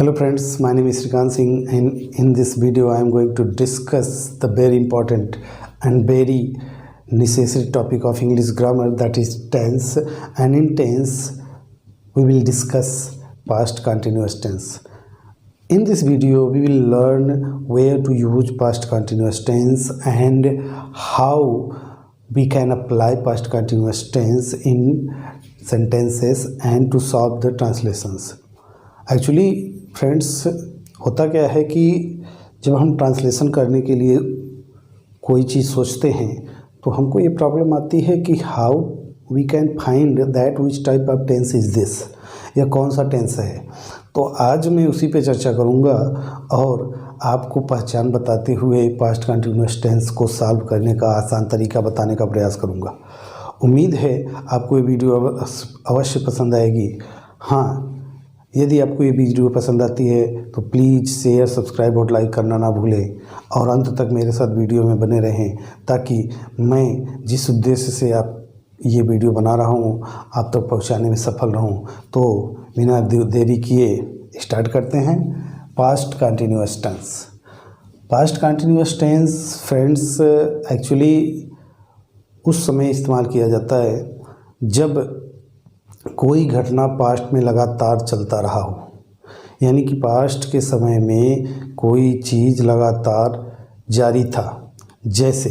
Hello friends, my name is Shrikant Singh and in this video I am going to discuss the very important and very necessary topic of English grammar, that is tense. And in tense we will discuss past continuous tense. In this video we will learn where to use past continuous tense and how we can apply past continuous tense in sentences and to solve the translations. Actually friends होता क्या है कि जब हम translation करने के लिए कोई चीज़ सोचते हैं तो हमको ये प्रॉब्लम आती है कि how we can find that which type of tense is this, या कौन सा टेंस है। तो आज मैं उसी पे चर्चा करूँगा और आपको पहचान बताते हुए पास्ट कंटिन्यूअस टेंस को सॉल्व करने का आसान तरीका बताने का प्रयास करूँगा। उम्मीद है आपको ये वीडियो अवश्य पसंद आएगी। हाँ, यदि आपको ये वीडियो पसंद आती है तो प्लीज़ शेयर, सब्सक्राइब और लाइक करना ना भूलें और अंत तक मेरे साथ वीडियो में बने रहें ताकि मैं जिस उद्देश्य से आप ये वीडियो बना रहा हूँ आप तक पहुँचाने में सफल रहूँ। तो बिना देरी किए स्टार्ट करते हैं। Past continuous tense. Past continuous tense friends actually उस समय इस्तेमाल किया जाता है जब कोई घटना पास्ट में लगातार चलता रहा हो, यानी कि पास्ट के समय में कोई चीज़ लगातार जारी था। जैसे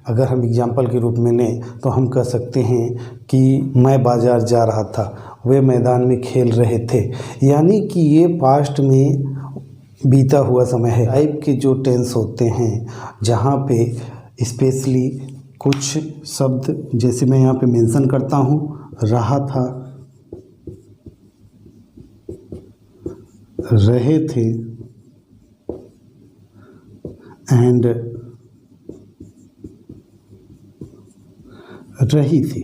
अगर हम एग्जाम्पल के रूप में लें तो हम कह सकते हैं कि मैं बाज़ार जा रहा था, वे मैदान में खेल रहे थे, यानी कि ये पास्ट में बीता हुआ समय है। टाइप के जो टेंस होते हैं जहाँ पे स्पेशली कुछ शब्द, जैसे मैं यहाँ पे मेंशन करता हूँ, रहा था, रहे थे एंड रही थी।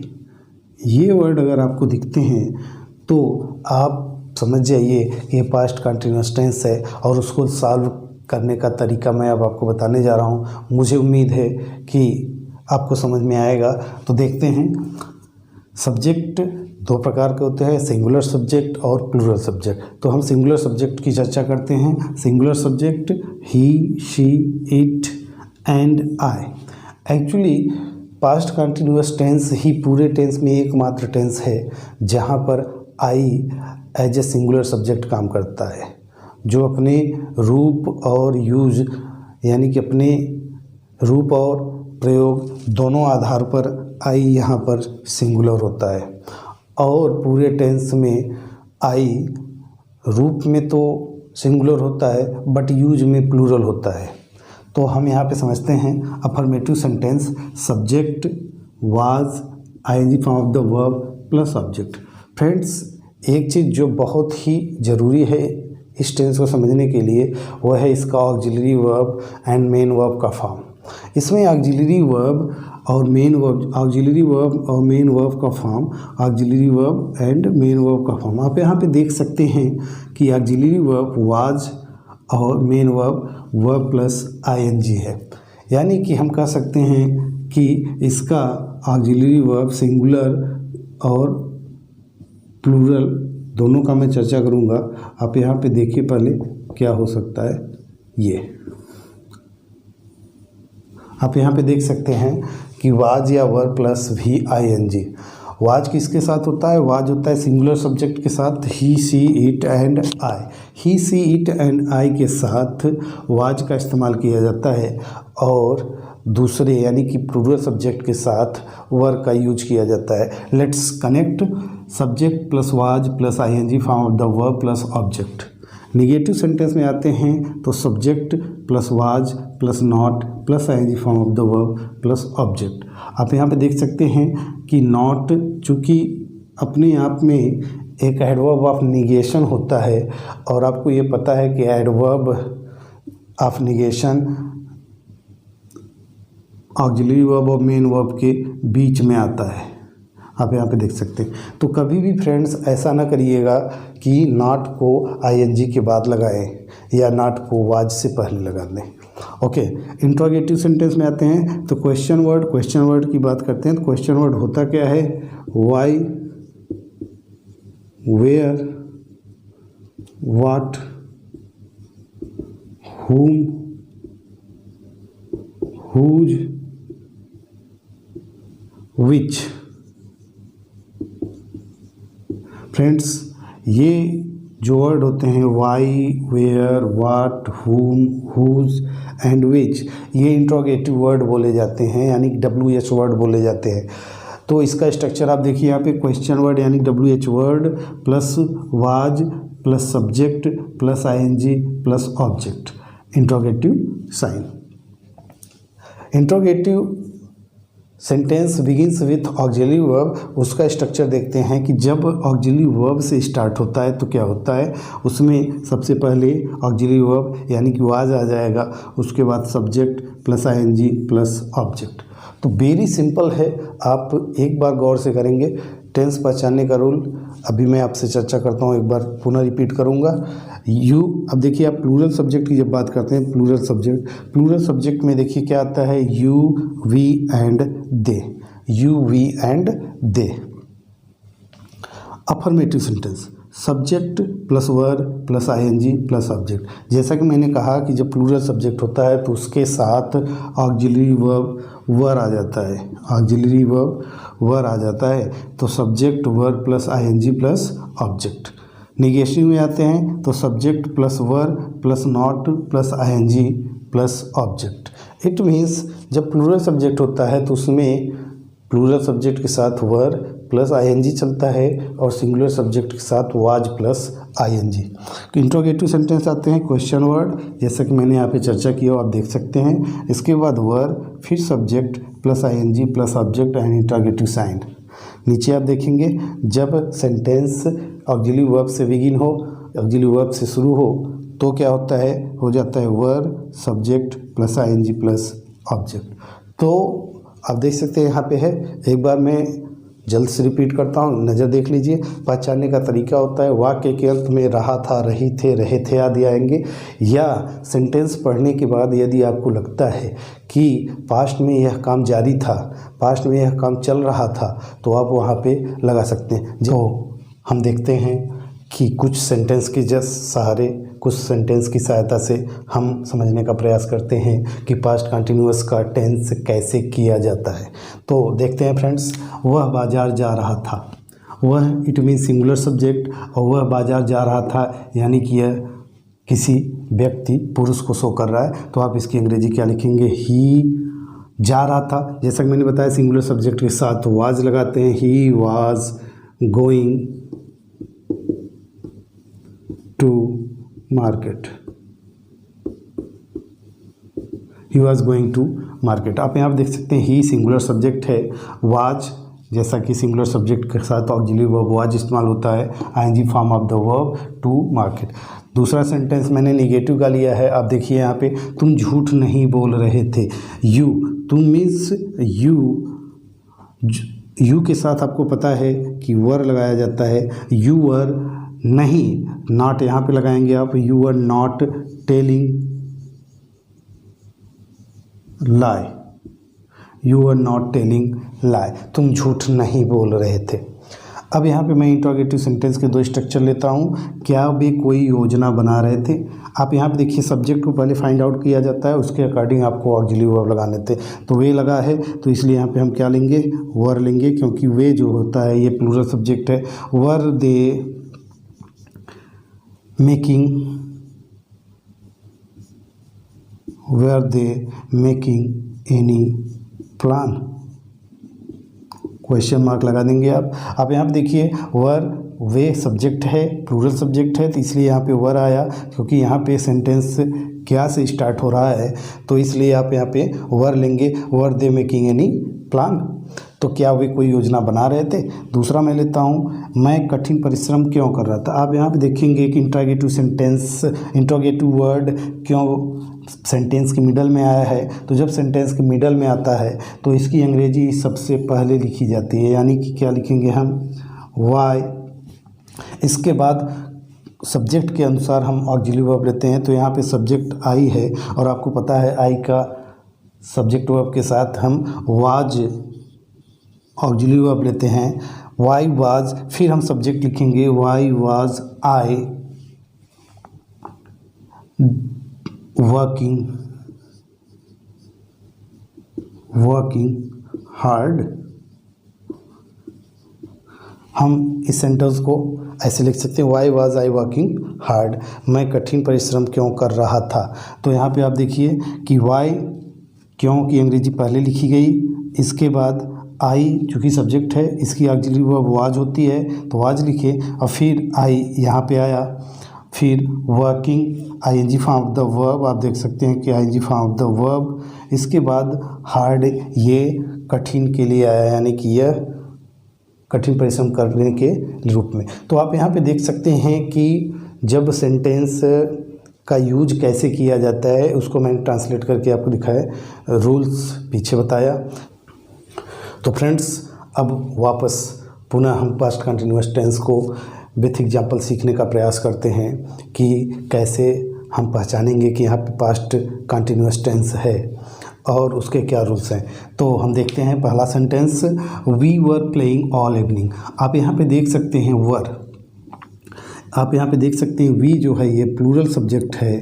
ये वर्ड अगर आपको दिखते हैं तो आप समझ जाइए कि ये पास्ट कंटिन्यूअस टेंस है और उसको सॉल्व करने का तरीका मैं अब आपको बताने जा रहा हूँ। मुझे उम्मीद है कि आपको समझ में आएगा। तो देखते हैं। सब्जेक्ट दो प्रकार के होते हैं, सिंगुलर सब्जेक्ट और प्लूरल सब्जेक्ट। तो हम सिंगुलर सब्जेक्ट की चर्चा करते हैं। Singular subject he, she, it and I. Actually past continuous tense ही पूरे टेंस में एकमात्र टेंस है जहाँ पर I as a singular subject काम करता है, जो अपने रूप और यूज यानी कि अपने रूप और प्रयोग दोनों आधार पर आई यहाँ पर सिंगुलर होता है। और पूरे टेंस में आई रूप में तो सिंगुलर होता है बट यूज में प्लूरल होता है। तो हम यहाँ पे समझते हैं affirmative sentence, subject was, ING form of the verb plus object. Friends एक चीज़ जो बहुत ही ज़रूरी है इस टेंस को समझने के लिए वह है इसका auxiliary verb and main verb का फॉर्म। इसमें ऑक्सिलरी वर्ब और मेन वर्ब, ऑक्सिलरी वर्ब और मेन वर्ब का form, auxiliary verb and main verb का फॉर्म। आप यहाँ पे देख सकते हैं कि ऑक्सिलरी वर्ब वाज और main verb verb plus ING है, यानी कि हम कह सकते हैं कि इसका ऑक्सिलरी वर्ब सिंगुलर और प्लूरल दोनों का मैं चर्चा करूँगा। आप यहाँ पे देखिए पहले क्या हो सकता है। ये आप यहाँ पे देख सकते हैं कि वाज या verb plus V I N G. Was किसके साथ होता है? वाज होता है सिंगुलर सब्जेक्ट के साथ, he, she, it and I. He, she, it and I के साथ वाज का इस्तेमाल किया जाता है और दूसरे यानी कि प्लूरल सब्जेक्ट के साथ वर का यूज किया जाता है। Let's connect subject plus was plus I N G form of the verb plus object. Negative sentence में आते हैं तो subject plus was plus not plus ING form of the verb plus object. आप यहाँ पे देख सकते हैं कि नॉट चूँकि अपने आप में एक एडवर्ब ऑफ निगेशन होता है और आपको ये पता है कि adverb of negation auxiliary verb और मेन वर्ब के बीच में आता है। आप यहाँ पे देख सकते हैं। तो कभी भी फ्रेंड्स ऐसा ना करिएगा कि नॉट को आईएनजी के बाद लगाएं या नॉट को वाज से पहले लगा दें। ओके, इंट्रोगेटिव सेंटेंस में आते हैं तो क्वेश्चन वर्ड की बात करते हैं। तो क्वेश्चन वर्ड होता क्या है? Why, where, what, whom, whose, which। Friends, ये जो वर्ड होते हैं why, where, what, whom, whose and which, ये इंट्रोगेटिव वर्ड बोले जाते हैं, यानी WH वर्ड बोले जाते हैं। तो इसका स्ट्रक्चर आप देखिए यहाँ पे, क्वेश्चन वर्ड यानी WH word plus was plus subject plus ING plus object, interrogative sign. Interrogative sentence begins with auxiliary verb, उसका स्ट्रक्चर देखते हैं कि जब ऑक्सिलरी वर्ब से स्टार्ट होता है तो क्या होता है, उसमें सबसे पहले ऑक्सिलरी वर्ब यानी कि वाज आ जाएगा, उसके बाद subject plus ING plus object. तो वेरी सिंपल है, आप एक बार गौर से करेंगे। टेंस पहचानने का रूल अभी मैं आपसे चर्चा करता हूँ, एक बार पुनः रिपीट करूँगा। यू, अब देखिए आप प्लूरल सब्जेक्ट की जब बात करते हैं, प्लूरल सब्जेक्ट में देखिए क्या आता है, you, we and they, you, we and they. Affirmative sentence, subject plus verb plus ING plus object. जैसा कि मैंने कहा कि जब प्लूरल सब्जेक्ट होता है तो उसके साथ ऑक्सिलरी वर्ब वर आ जाता है, ऑक्सिलरी वर्ब वर आ जाता है, तो subject verb plus ING plus object. Negative में आते हैं तो subject plus verb plus not plus ING plus object. It means जब प्लूरल सब्जेक्ट होता है तो उसमें प्लूरल सब्जेक्ट के साथ वर्ब प्लस ING चलता है और सिंगुलर सब्जेक्ट के साथ was plus ING। Interrogative sentence आते हैं क्वेश्चन वर्ड, जैसा कि मैंने यहाँ पे चर्चा किया आप देख सकते हैं। इसके बाद वर्ब, फिर subject plus ING plus object and interrogative sign. नीचे आप देखेंगे जब सेंटेंस ऑक्सिलरी वर्ब से बिगिन हो, ऑक्सिलरी वर्ब से शुरू हो तो क्या होता है, हो जाता है verb subject plus ING plus object. तो आप देख सकते हैं यहाँ पे है, एक बार मैं जल्द से रिपीट करता हूँ, नज़र देख लीजिए। पहचानने का तरीका होता है, वाक्य के अंत में रहा था, रही थे, रहे थे आदि आएंगे, या सेंटेंस पढ़ने के बाद यदि आपको लगता है कि पास्ट में यह काम जारी था, पास्ट में यह काम चल रहा था, तो आप वहाँ पे लगा सकते हैं। जो हम देखते हैं कि कुछ सेंटेंस के जस्ट सहारे, कुछ सेंटेंस की सहायता से हम समझने का प्रयास करते हैं कि पास्ट कंटिन्यूअस का टेंस कैसे किया जाता है। तो देखते हैं फ्रेंड्स, वह बाजार जा रहा था, वह इट मीन सिंगुलर सब्जेक्ट, और वह बाजार जा रहा था यानी कि यह किसी व्यक्ति पुरुष को शो कर रहा है, तो आप इसकी अंग्रेजी क्या लिखेंगे, ही जा रहा था। जैसा कि मैंने बताया सिंगुलर सब्जेक्ट के साथ वाज लगाते हैं, he was going to market, he was going to market. आप यहाँ पर देख सकते हैं ही सिंगुलर सब्जेक्ट है, वाज जैसा कि सिंगुलर सब्जेक्ट के साथ ऑक्सिलरी वर्ब वाज इस्तेमाल होता है, ING form of the verb to market. दूसरा सेंटेंस मैंने निगेटिव का लिया है, आप देखिए यहाँ पे, तुम झूठ नहीं बोल रहे थे। यू, तुम मीन्स यू के साथ आपको पता है कि वर लगाया जाता है, यू वर नहीं, नॉट यहाँ पे लगाएंगे आप, you are not telling lie, you are not telling lie, तुम झूठ नहीं बोल रहे थे। अब यहाँ पे मैं इंट्रोगेटिव सेंटेंस के दो स्ट्रक्चर लेता हूँ। क्या वे कोई योजना बना रहे थे? आप यहाँ पे देखिए सब्जेक्ट को पहले फाइंड आउट किया जाता है, उसके अकॉर्डिंग आपको ऑक्सिलरी वर्ब लगाने थे। तो वे लगा है तो इसलिए यहाँ पे हम क्या लेंगे, वर लेंगे, क्योंकि वे जो होता है ये प्लूरल सब्जेक्ट है। Were they making, were they making any plan? Question mark लगा देंगे आप यहाँ पे देखिए वर, वे सब्जेक्ट है, प्लूरल सब्जेक्ट है, तो इसलिए यहाँ पे वर आया, क्योंकि यहाँ पे सेंटेंस क्या से स्टार्ट हो रहा है, तो इसलिए आप यहाँ पे वर लेंगे, वर दे मेकिंग एनी प्लान। तो क्या वे कोई योजना बना रहे थे? दूसरा मैं लेता हूँ, मैं कठिन परिश्रम क्यों कर रहा था। आप यहाँ पे देखेंगे कि इंट्रोगेटिव सेंटेंस, इंट्रोगेटिव वर्ड क्यों सेंटेंस के मिडल में आया है। तो जब सेंटेंस के मिडल में आता है तो इसकी अंग्रेजी सबसे पहले लिखी जाती है, यानी कि क्या लिखेंगे हम, वाई। इसके बाद सब्जेक्ट के अनुसार हम ऑक्सिलरी वर्ब लेते हैं, तो यहाँ पे सब्जेक्ट आई है, और आपको पता है आई का सब्जेक्ट वर्ब के साथ हम वाज ऑक्सिलरी वर्ब लेते हैं, वाई वाज, फिर हम सब्जेक्ट लिखेंगे why was I, working hard. हम इस सेंटेंस को ऐसे लिख सकते हैं, why was I working hard, मैं कठिन परिश्रम क्यों कर रहा था। तो यहाँ पे आप देखिए कि वाई, क्यों की अंग्रेजी पहले लिखी गई, इसके बाद आई चूँकि सब्जेक्ट है, इसकी ऑक्सिलरी वर्ब वाज होती है तो वाज लिखे, और फिर आई यहाँ पे आया, फिर working ING form of the verb, आप देख सकते हैं कि ING form of the verb, इसके बाद हार्ड, ये कठिन के लिए आया, यानी कि यह कठिन परिश्रम करने के रूप में। तो आप यहाँ पे देख सकते हैं कि जब सेंटेंस का यूज कैसे किया जाता है उसको मैंने ट्रांसलेट करके आपको दिखाया, रूल्स पीछे बताया। तो फ्रेंड्स, अब वापस पुनः हम पास्ट कंटिन्यूअस टेंस को विथ एग्जाम्पल सीखने का प्रयास करते हैं कि कैसे हम पहचानेंगे कि यहाँ पे पास्ट कंटिन्यूअस टेंस है और उसके क्या रूल्स हैं। तो हम देखते हैं पहला sentence, we were playing all evening. आप यहाँ पे देख सकते हैं वर, आप यहाँ पे देख सकते हैं वी जो है ये प्लूरल सब्जेक्ट है,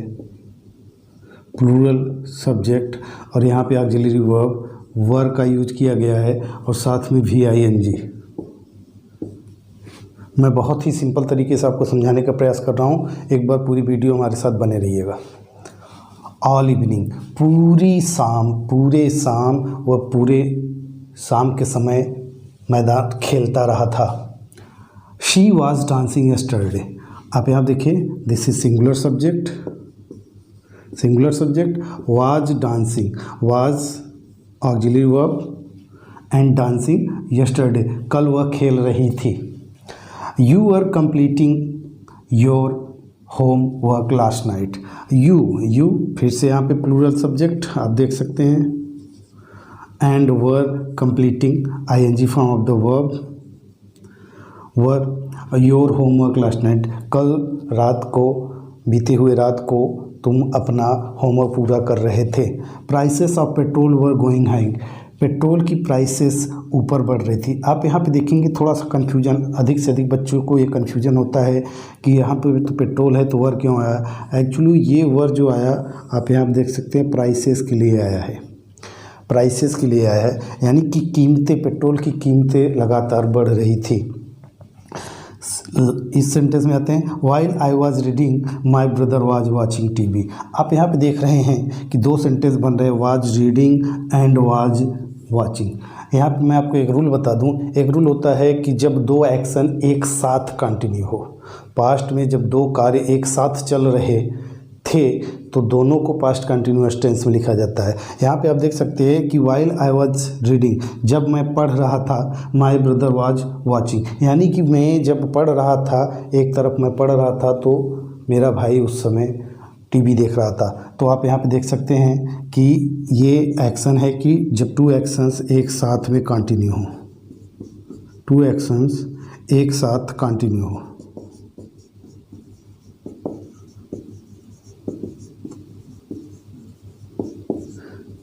प्लूरल सब्जेक्ट, और यहाँ पे ऑक्सिलरी वर्ब वर का यूज किया गया है और साथ में भी आईएनजी। मैं बहुत ही सिंपल तरीके से आपको समझाने का प्रयास कर रहा हूँ, एक बार पूरी वीडियो हमारे साथ बने रहिएगा। ऑल इवनिंग, पूरी शाम, पूरे शाम, वह पूरे शाम के समय मैदान खेलता रहा था। शी वॉज डांसिंग यस्टरडे, आप यहाँ देखिए this is singular subject, singular subject, was dancing, was auxiliary verb and dancing yesterday, कल वह खेल रही थी। You are completing your home work last night, you फिर से यहाँ पे प्लूरल सब्जेक्ट आप देख सकते हैं, and were completing ING form of the verb, were your homework last night, कल रात को, बीते हुए रात को तुम अपना होमवर्क पूरा कर रहे थे। Prices of petrol were going high, petrol की प्राइसेस ऊपर बढ़ रही थी। आप यहाँ पे देखेंगे थोड़ा सा कन्फ्यूजन, अधिक से अधिक बच्चों को ये कन्फ्यूजन होता है कि यहाँ पे तो पेट्रोल है तो वर क्यों आया। एक्चुअली ये वर जो आया आप यहाँ पे देख सकते हैं प्राइसेस के लिए आया है, प्राइसेस के लिए आया है, यानी कि कीमतें, पेट्रोल की कीमतें लगातार बढ़ रही थी। इस सेंटेंस में आते हैं, while I was reading my brother was watching TV. आप यहाँ पे देख रहे हैं कि दो सेंटेंस बन रहे हैं, was reading and was watching. यहाँ पे मैं आपको एक रूल बता दूँ, एक रूल होता है कि जब दो एक्शन एक साथ कंटिन्यू हो, पास्ट में जब दो कार्य एक साथ चल रहे थे तो दोनों को पास्ट कंटिन्यूअस टेंस में लिखा जाता है। यहाँ पे आप देख सकते हैं कि वाइल आई वाज रीडिंग, जब मैं पढ़ रहा था, माय ब्रदर वाज वाचिंग, यानी कि मैं जब पढ़ रहा था, एक तरफ मैं पढ़ रहा था तो मेरा भाई उस समय टीवी देख रहा था। तो आप यहाँ पे देख सकते हैं कि ये एक्शन है कि जब टू एक्शंस एक साथ में कंटिन्यू हो, टू एक्शंस एक साथ कंटिन्यू हो।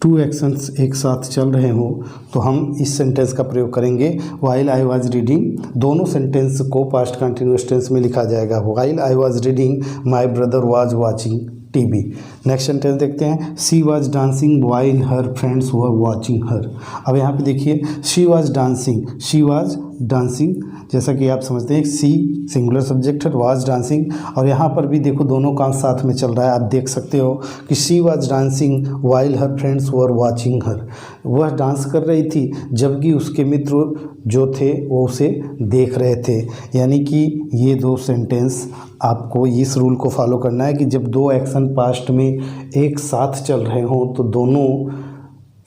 टू एक्शंस एक साथ चल रहे हो तो हम इस सेंटेंस का प्रयोग करेंगे, वाइल आई वाज रीडिंग। दोनों सेंटेंस को पास्ट कंटिन्यूअस टेंस में लिखा जाएगा, while I was reading my brother was watching TV. Next sentence देखते हैं, she was dancing while her friends were watching her. अब यहाँ पे देखिए she was dancing, she was dancing, जैसा कि आप समझते हैं सी सिंगुलर सब्जेक्ट है, वाज डांसिंग, और यहाँ पर भी देखो दोनों काम साथ में चल रहा है। आप देख सकते हो कि she was dancing while her friends were watching her, वह डांस कर रही थी जबकि उसके मित्र जो थे वो उसे देख रहे थे। यानी कि ये दो सेंटेंस आपको इस रूल को फॉलो करना है कि जब दो एक्शन पास्ट में एक साथ चल रहे हों तो दोनों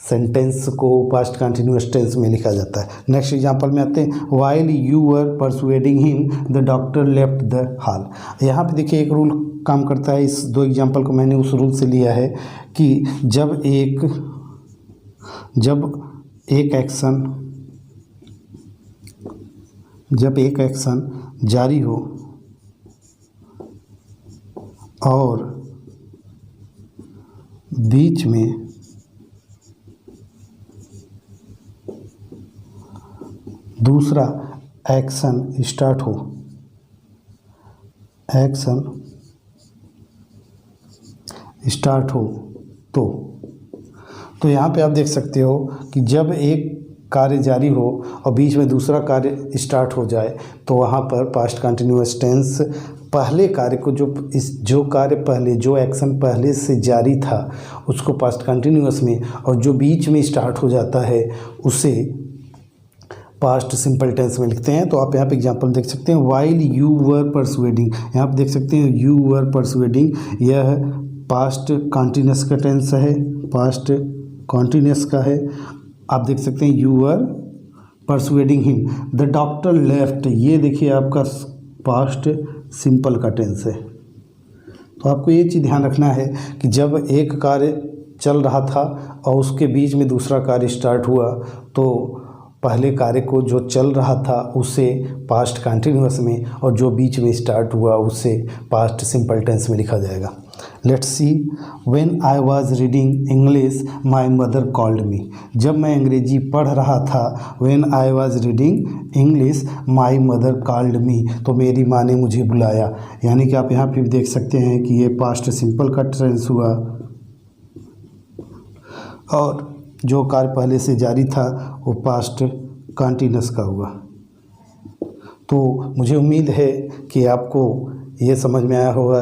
सेंटेंस को पास्ट कंटिन्यूअस टेंस में लिखा जाता है। नेक्स्ट एग्जांपल में आते हैं, while you were persuading him the doctor left the hall. यहाँ पे देखिए एक रूल काम करता है, इस दो एग्जांपल को मैंने उस रूल से लिया है कि जब एक एक्शन जारी हो और बीच में दूसरा एक्शन स्टार्ट हो, स्टार्ट हो तो यहाँ पे आप देख सकते हो कि जब एक कार्य जारी हो और बीच में दूसरा कार्य स्टार्ट हो जाए तो वहाँ पर पास्ट कंटिन्यूअस टेंस पहले कार्य को जो कार्य पहले, जो एक्शन पहले से जारी था उसको पास्ट कंटिन्यूअस में, और जो बीच में स्टार्ट हो जाता है उसे पास्ट सिंपल टेंस में लिखते हैं। तो आप यहाँ पे एग्जांपल देख सकते हैं, वाइल यू वर परसुएडिंग, यहाँ पे देख सकते हैं यू वर परसुएडिंग, यह पास्ट कंटिन्यूअस का टेंस है, पास्ट कंटिन्यूअस का है। आप देख सकते हैं you were persuading him, the doctor left, ये देखिए आपका पास्ट सिंपल का टेंस है। तो आपको ये चीज़ ध्यान रखना है कि जब एक कार्य चल रहा था और उसके बीच में दूसरा कार्य स्टार्ट हुआ तो पहले कार्य को जो चल रहा था उसे पास्ट कंटिन्यूअस में, और जो बीच में स्टार्ट हुआ उसे पास्ट सिंपल टेंस में लिखा जाएगा। Let's see, when I was reading English my mother called me, जब मैं अंग्रेजी पढ़ रहा था, when I was reading English my mother called me, तो मेरी माँ ने मुझे बुलाया। यानी कि आप यहाँ पे देख सकते हैं कि ये पास्ट सिंपल का टेंस हुआ और जो कार्य पहले से जारी था वो पास्ट कंटिन्यूअस का हुआ। तो मुझे उम्मीद है कि आपको ये समझ में आया होगा।